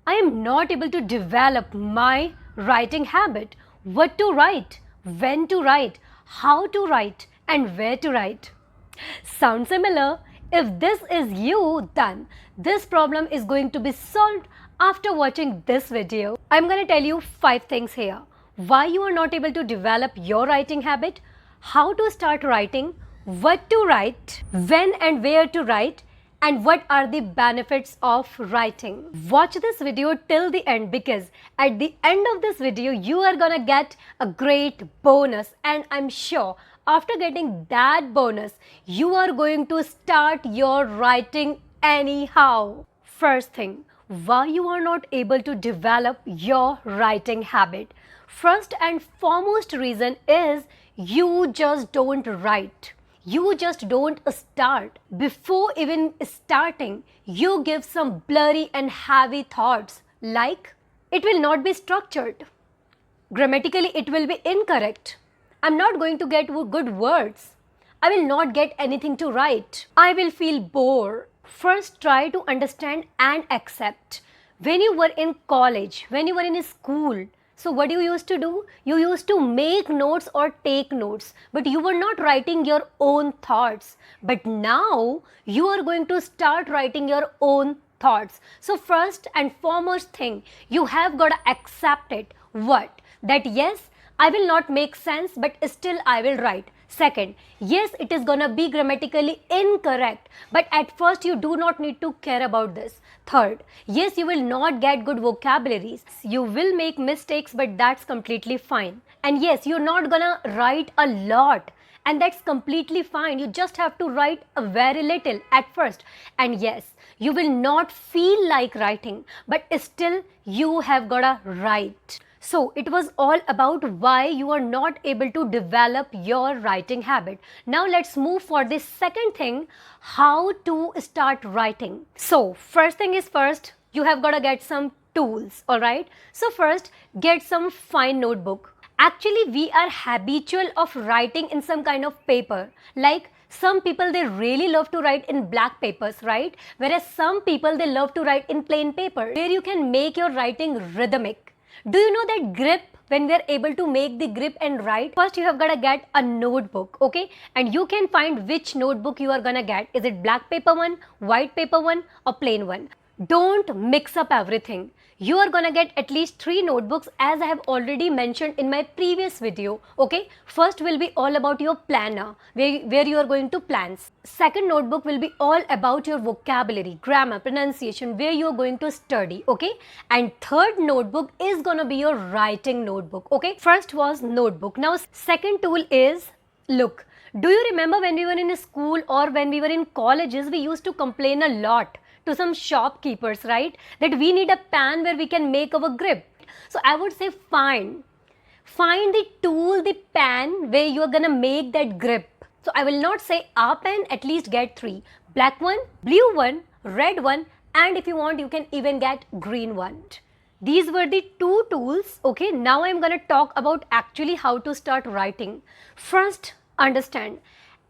I am not able to develop my writing habit. What to write, when to write, how to write, and where to write. Sound similar? If this is you, then this problem is going to be solved after watching this video. I'm going to tell you 5 things here. Why you are not able to develop your writing habit, how to start writing, what to write, when and where to write, and what are the benefits of writing. Watch this video till the end, because at the end of this video you are gonna get a great bonus, and I'm sure after getting that bonus you are going to start your writing anyhow. First thing, why you are not able to develop your writing habit. First and foremost reason is you just don't write. You just don't start. Before even starting, you give some blurry and heavy thoughts like it will not be structured. Grammatically, it will be incorrect. I'm not going to get good words. I will not get anything to write. I will feel bored. First, try to understand and accept. When you were in college, when you were in school, so what you used to do? You used to make notes or take notes, but you were not writing your own thoughts. But now you are going to start writing your own thoughts. So first and foremost thing, you have got to accept it. What? That yes, I will not make sense, but still I will write. Second, yes, it is gonna be grammatically incorrect, but at first you do not need to care about this. Third, yes, you will not get good vocabularies. You will make mistakes, but that's completely fine. And yes, you're not gonna write a lot, and that's completely fine. You just have to write a very little at first. And yes, you will not feel like writing, but still you have gotta write. So it was all about why you are not able to develop your writing habit. Now let's move for the second thing, how to start writing. So first thing is first, you have got to get some tools, alright? So first, get some fine notebook. Actually, we are habitual of writing in some kind of paper. Like some people, they really love to write in black papers, right? Whereas some people, they love to write in plain paper, where you can make your writing rhythmic. Do you know that grip, when we are able to make the grip and write? First you have got to get a notebook, okay? And you can find which notebook you are gonna get. Is it black paper one, white paper one, or plain one? Don't mix up everything. You are gonna get at least 3 notebooks, as I have already mentioned in my previous video, okay? First will be all about your planner, where you are going to plans. Second notebook will be all about your vocabulary, grammar, pronunciation, where you are going to study, okay? And third notebook is gonna be your writing notebook, okay? First was notebook. Now second tool is, look, do you remember when we were in school or when we were in colleges, we used to complain a lot to some shopkeepers, right? That we need a pen where we can make our grip. So I would say find the tool, the pen where you are gonna make that grip. So I will not say a pen, at least get 3. Black one, blue one, red one, and if you want you can even get green one. These were the 2 tools, okay? Now I'm gonna talk about actually how to start writing. First, understand.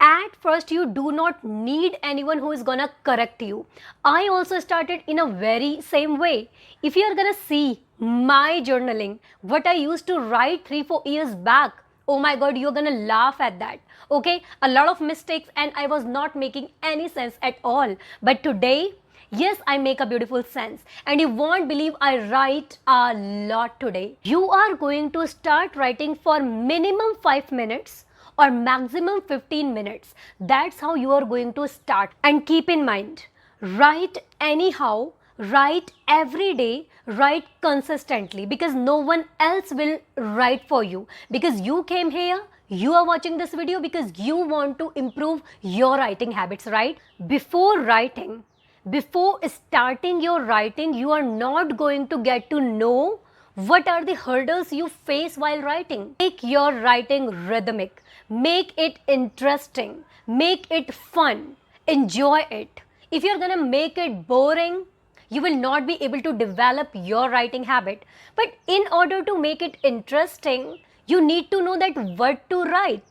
At first, you do not need anyone who is gonna correct you. I also started in a very same way. If you are gonna see my journaling, what I used to write 3-4 years back, oh my god, you're gonna laugh at that. Okay, a lot of mistakes and I was not making any sense at all. But today, yes, I make a beautiful sense, and you won't believe I write a lot today. You are going to start writing for minimum 5 minutes or maximum 15 minutes. That's how you are going to start. And keep in mind, write anyhow, write every day, write consistently, because no one else will write for you. Because you came here, you are watching this video because you want to improve your writing habits, right? Before writing, before starting your writing, you are not going to get to know what are the hurdles you face while writing. Make your writing rhythmic, make it interesting, make it fun, enjoy it. If you're gonna make it boring, you will not be able to develop your writing habit. But in order to make it interesting, you need to know that what to write.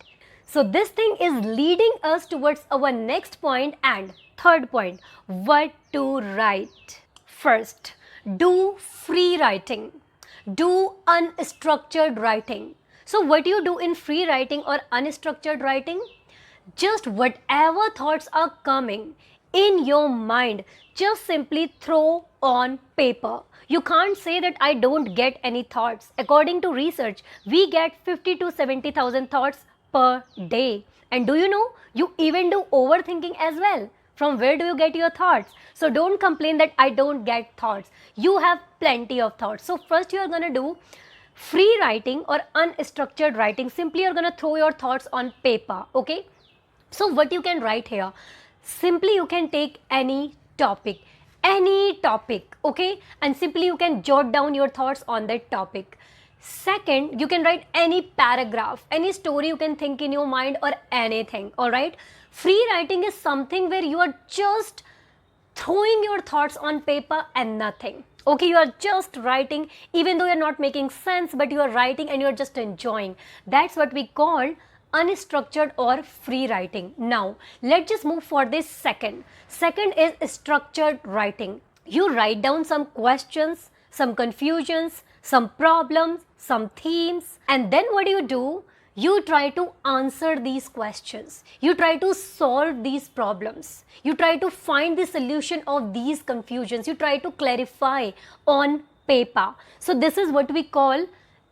So this thing is leading us towards our next point and third point, what to write. First, do free writing, do unstructured writing. So what you do in free writing or unstructured writing? Just whatever thoughts are coming in your mind, just simply throw on paper. You can't say that I don't get any thoughts. According to research, we get 50 to 70,000 thoughts per day. And do you know, you even do overthinking as well. From where do you get your thoughts? So don't complain that I don't get thoughts. You have plenty of thoughts. So first you are going to do free writing or unstructured writing. Simply you're going to throw your thoughts on paper, okay? So what you can write here, simply you can take any topic, okay, and simply you can jot down your thoughts on that topic. Second, you can write any paragraph, any story you can think in your mind or anything, all right? Free writing is something where you are just throwing your thoughts on paper and nothing. Okay, you are just writing, even though you're not making sense, but you are writing and you're just enjoying. That's what we call unstructured or free writing. Now, let's just move for this second. Second is structured writing. You write down some questions, some confusions, some problems, some themes, and then what do? You try to answer these questions. You try to solve these problems. You try to find the solution of these confusions. You try to clarify on paper. So this is what we call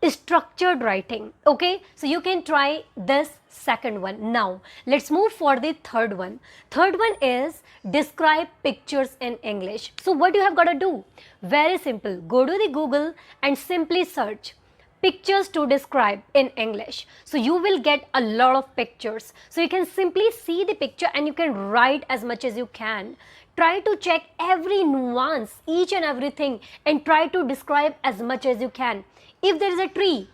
structured writing, okay? So you can try this second one. Now let's move for the third one. Third one is describe pictures in English. So what you have got to do? Very simple. Go to the Google and simply search pictures to describe in English. So you will get a lot of pictures. So you can simply see the picture and you can write as much as you can. Try to check every nuance, each and everything, and try to describe as much as you can. If there is a tree,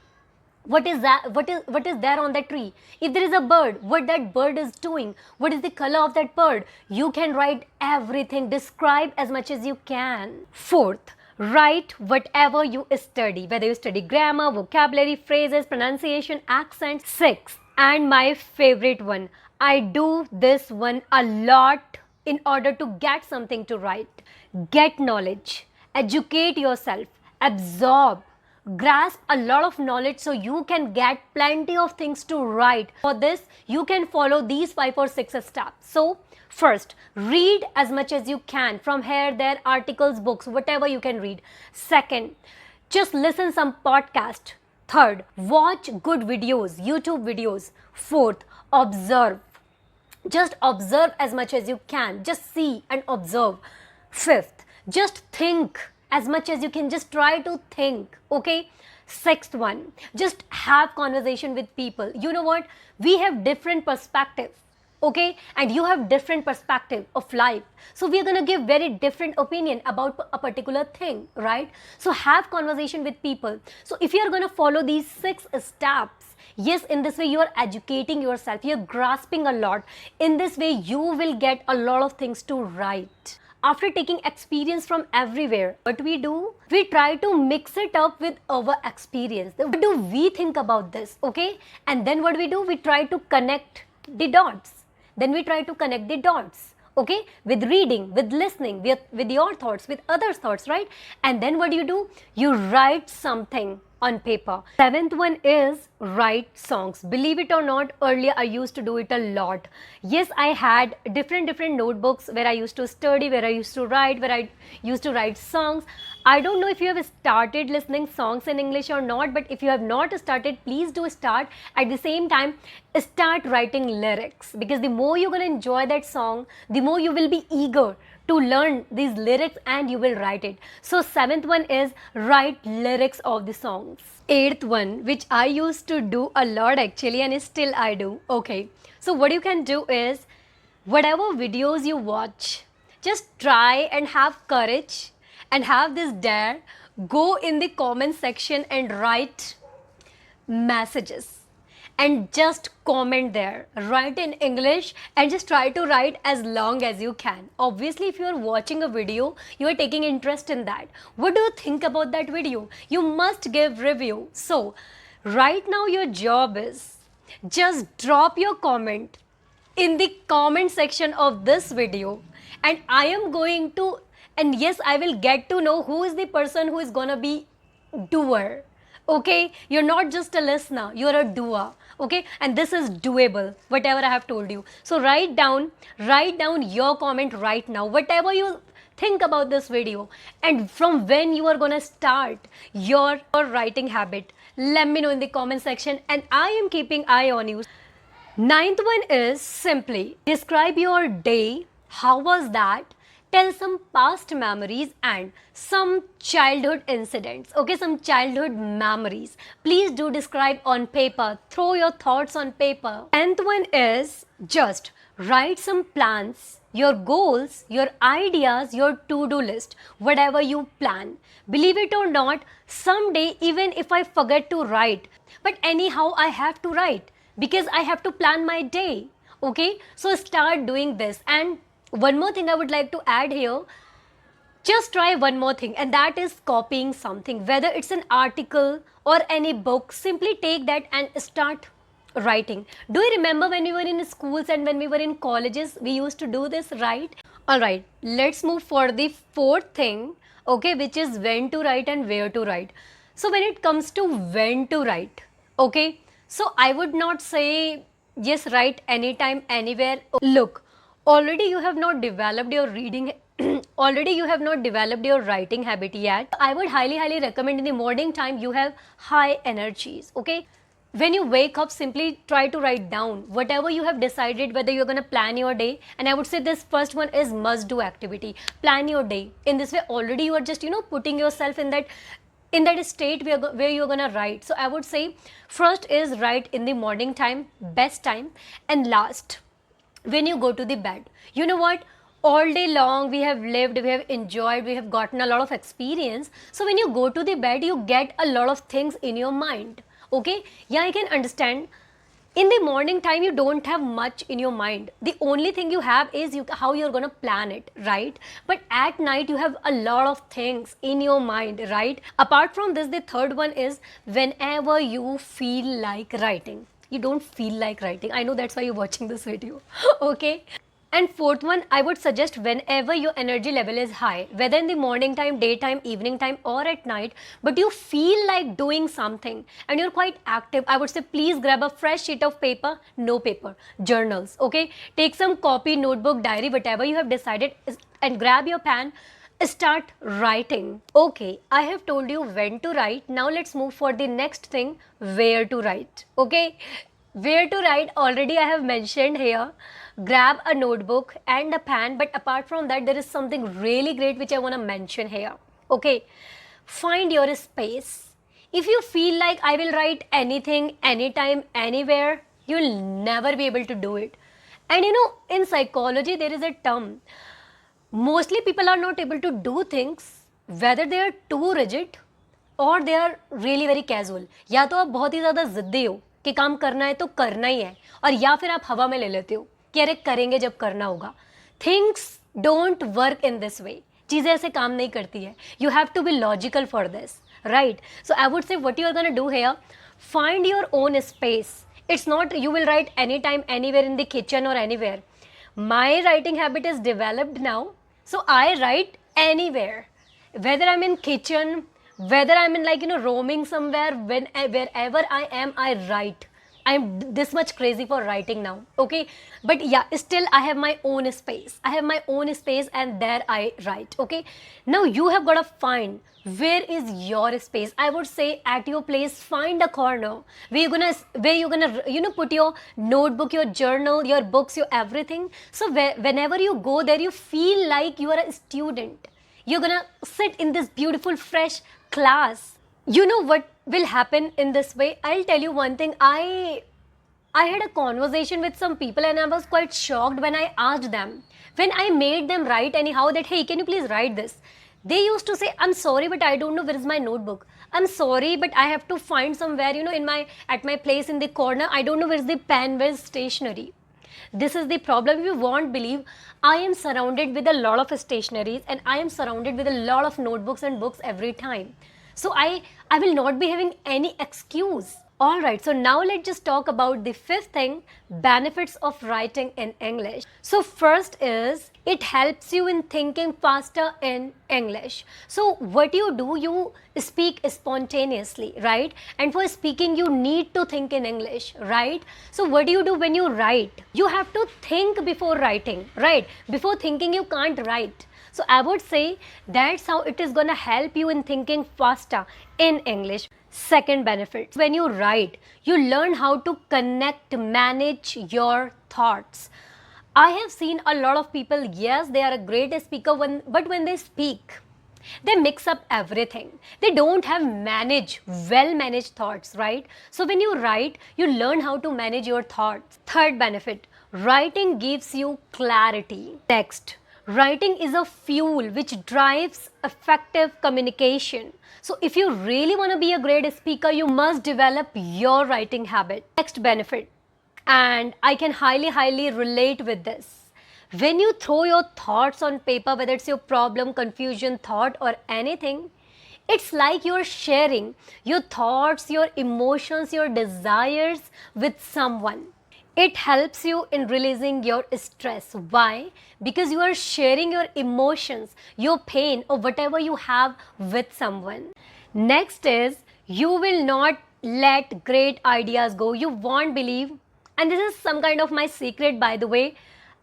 what is that? What is there on that tree? If there is a bird, what that bird is doing? What is the color of that bird? You can write everything. Describe as much as you can. Fourth, write whatever you study, whether you study grammar, vocabulary, phrases, pronunciation, accent. Sixth, and my favorite one, I do this one a lot in order to get something to write. Get knowledge, educate yourself, absorb, grasp a lot of knowledge so you can get plenty of things to write. For this, you can follow these 5 or 6 steps. So first, read as much as you can from here, there, articles, books, whatever you can read. Second, just listen some podcast. Third, watch good videos, YouTube videos. Fourth, observe. Just observe as much as you can. Just see and observe. Fifth, just think as much as you can. Just try to think, okay? Sixth one, just have conversation with people. You know what? We have different perspective, okay? And you have different perspective of life. So we are going to give very different opinion about a particular thing, right? So have conversation with people. So if you are going to follow these 6 steps, yes, in this way you are educating yourself, you are grasping a lot. In this way you will get a lot of things to write. After taking experience from everywhere, what we do? We try to mix it up with our experience. What do we think about this, okay? And then what we do? We try to connect the dots. Then we try to connect the dots, okay? With reading, with listening, with your thoughts, with others' thoughts, right? And then what do? You write something on paper. Seventh one is write songs. Believe it or not, earlier I used to do it a lot. Yes, I had different notebooks where I used to study, where I used to write, where I used to write songs. I don't know if you have started listening songs in English or not, but if you have not started, please do start. At the same time, start writing lyrics, because the more you're going to enjoy that song, the more you will be eager to learn these lyrics and you will write it. So 7th one is write lyrics of the songs. 8th one, which I used to do a lot actually, and still I do. Okay, so what you can do is, whatever videos you watch, just try and have courage and have this dare, go in the comment section and write messages. And just comment there, write in English, and just try to write as long as you can. Obviously, if you are watching a video, you are taking interest in that. What do you think about that video? You must give review. So, right now your job is just drop your comment in the comment section of this video, and I am going to and yes, I will get to know who is the person who is gonna be doer. Okay, you're not just a listener, you're a doer. Okay, and this is doable, whatever I have told you. So write down your comment right now, whatever you think about this video, and from when you are gonna start your writing habit. Let me know in the comment section, and I am keeping eye on you. Ninth one is simply describe your day. How was that? Tell some past memories and some childhood incidents. Okay, some childhood memories. Please do describe on paper. Throw your thoughts on paper. 10th one is just write some plans, your goals, your ideas, your to-do list, whatever you plan. Believe it or not, someday even if I forget to write, but anyhow I have to write because I have to plan my day. Okay, so start doing this. And one more thing I would like to add here, just try one more thing, and that is copying something, whether it's an article or any book. Simply take that and start writing. Do you remember when we were in schools and when we were in colleges, we used to do this, right? All right, let's move for the fourth thing, okay, which is when to write and where to write. So when it comes to when to write, okay, so I would not say yes, write anytime, anywhere. Look, already you have not developed your reading already you have not developed your writing habit yet. I would highly recommend in the morning time you have high energies. Okay, when you wake up, simply try to write down whatever you have decided, whether you're going to plan your day. And I would say this first one is must do activity. Plan your day. In this way already you are just putting yourself in that state where you're gonna write. So I would say first is write in the morning time, best time, and last when you go to the bed. You know what, all day long we have lived, we have enjoyed, we have gotten a lot of experience. So when you go to the bed, you get a lot of things in your mind. Okay, yeah, I can understand. In the morning time you don't have much in your mind. The only thing you have is how you're going to plan it, right? But at night you have a lot of things in your mind, right? Apart from this, the third one is whenever you feel like writing. You don't feel like writing, I know, that's why you're watching this video. Okay, and fourth one, I would suggest whenever your energy level is high, whether in the morning time, daytime, evening time, or at night, but you feel like doing something and you're quite active, I would say please grab a fresh sheet of paper, no paper, journals, okay? Take some copy, notebook, diary, whatever you have decided, and grab your pen, start writing. Okay, I have told you when to write. Now let's move for the next thing, where to write. Okay, where to write already I have mentioned here. Grab a notebook and a pen, but apart from that there is something really great which I want to mention here. Okay, find your space. If you feel like I will write anything, anytime, anywhere, you'll never be able to do it. And in psychology there is a term, mostly people are not able to do things whether they are too rigid और they are really very casual. या तो आप बहुत ही ज़्यादा ज़िद्दी हो कि काम करना है तो करना ही है, और या फिर आप हवा में ले लेते हो कि अरे करेंगे जब करना होगा. Things don't work in this way. चीज़ें ऐसे काम नहीं करती है. You have to be logical for this, right? So I would say what you are gonna do here, find your own space. It's not you will write anytime, anywhere in the kitchen or anywhere. My writing habit is developed now, so I write anywhere. Whether I'm in kitchen, whether I'm in roaming somewhere, wherever I am, I write. I'm this much crazy for writing now, okay? But yeah, still I have my own space. I have my own space and there I write, okay? Now you have got to find where is your space. I would say at your place, find a corner where you're gonna put your notebook, your journal, your books, your everything. So whenever you go there, you feel like you are a student. You're gonna sit in this beautiful fresh class. You know what will happen in this way? I'll tell you one thing. I had a conversation with some people and I was quite shocked when I asked them, when I made them write anyhow that, hey, can you please write this? They used to say, I'm sorry, but I don't know where is my notebook. I'm sorry, but I have to find somewhere, at my place in the corner. I don't know where is the pen, where is stationery. This is the problem. You won't believe, I am surrounded with a lot of stationeries and I am surrounded with a lot of notebooks and books every time. So I will not be having any excuse Alright, so now let's just talk about the fifth thing, benefits of writing in English. So first is, it helps you in thinking faster in English. So what you do, you speak spontaneously, right? And for speaking, you need to think in English, right? So what do you do when you write? You have to think before writing, right? Before thinking, you can't write. So I would say that's how it is gonna help you in thinking faster in English. Second benefit, when you write, you learn how to connect, manage your thoughts. I have seen a lot of people, yes, they are a great speaker, but when they speak, they mix up everything. They don't have well managed thoughts, right? So when you write, you learn how to manage your thoughts. Third benefit, writing gives you clarity. Next, writing is a fuel which drives effective communication. So if you really want to be a great speaker, you must develop your writing habit. Next benefit, and I can highly relate with this. When you throw your thoughts on paper, whether it's your problem, confusion, thought, or anything, it's like you're sharing your thoughts, your emotions, your desires with someone. It helps you in releasing your stress. Why? Because you are sharing your emotions, your pain, or whatever you have with someone. Next is, you will not let great ideas go. You won't believe, and this is some kind of my secret, by the way.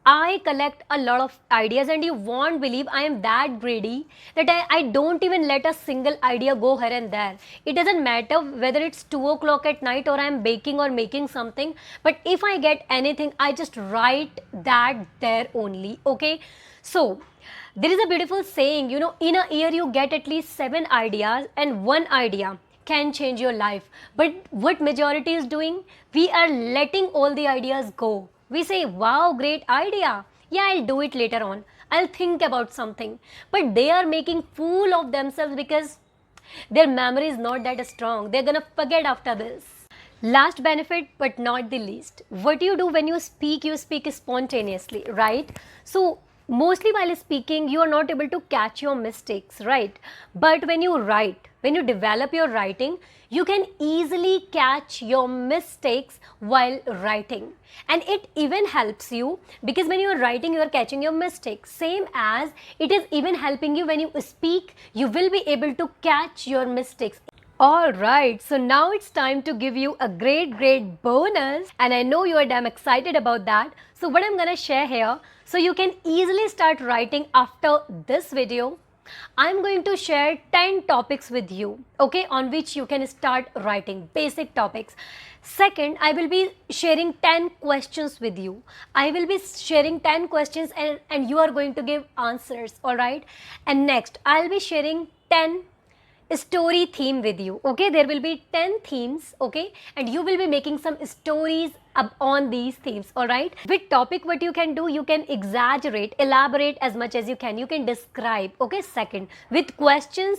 I collect a lot of ideas, and you won't believe I am that greedy that I don't even let a single idea go here and there. It doesn't matter whether it's 2 o'clock at night or I'm baking or making something, but if I get anything, I just write that there only, okay? So, there is a beautiful saying, in a year you get at least 7 ideas, and one idea can change your life. But what majority is doing? We are letting all the ideas go. We say, wow, great idea. Yeah, I'll do it later on. I'll think about something. But they are making fool of themselves because their memory is not that strong. They're gonna forget after this. Last benefit, but not the least. What you do when you speak spontaneously, right? So mostly while speaking, you are not able to catch your mistakes, right? But when you write, when you develop your writing, you can easily catch your mistakes while writing. And it even helps you because when you are writing, you are catching your mistakes. Same as it is even helping you when you speak, you will be able to catch your mistakes. Alright, so now it's time to give you a great bonus, and I know you are damn excited about that. So what I'm gonna share here, so you can easily start writing after this video, I'm going to share 10 topics with you, okay, on which you can start writing, basic topics. Second, I will be sharing 10 questions with you. I will be sharing 10 questions and you are going to give answers, alright. And next, I'll be sharing 10 story theme with you, okay. There will be 10 themes, okay, and you will be making some stories on these themes, all right. With topic, what you can do, you can exaggerate, elaborate as much as you can describe, okay. Second, with questions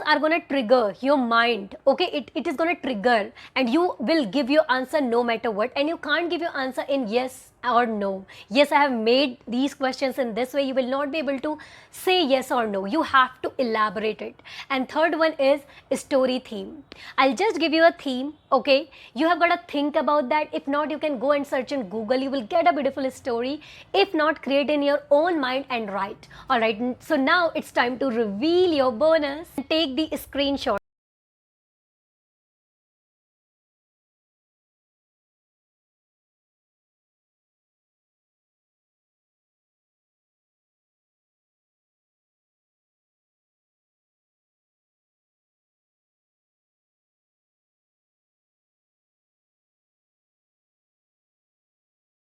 are going to trigger your mind, okay. It is going to trigger and you will give your answer no matter what, and you can't give your answer in yes or no. Yes, I have made these questions in this way. You will not be able to say yes or no. You have to elaborate it. And third one is story theme. I'll just give you a theme, okay. You have got to think about that. If not, you can go and search in Google. You will get a beautiful story. If not, create in your own mind and write. Alright, so now it's time to reveal your bonus. Take the screenshot.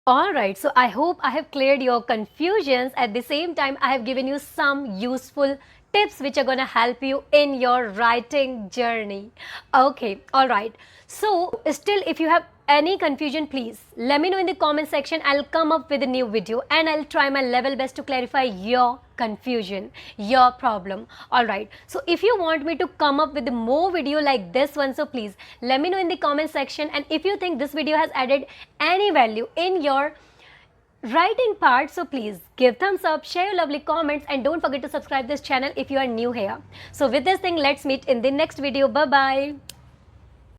Alright, so I hope I have cleared your confusions. At the same time, I have given you some useful tips which are going to help you in your writing journey. Okay, alright. So, still if you have any confusion, please let me know in the comment section. I'll come up with a new video and I'll try my level best to clarify your confusion, your problem. Alright, so if you want me to come up with more video like this one, so please let me know in the comment section. And if you think this video has added any value in your writing part, so please give thumbs up, share your lovely comments, and don't forget to subscribe this channel if you are new here. So with this thing, let's meet in the next video. Bye bye.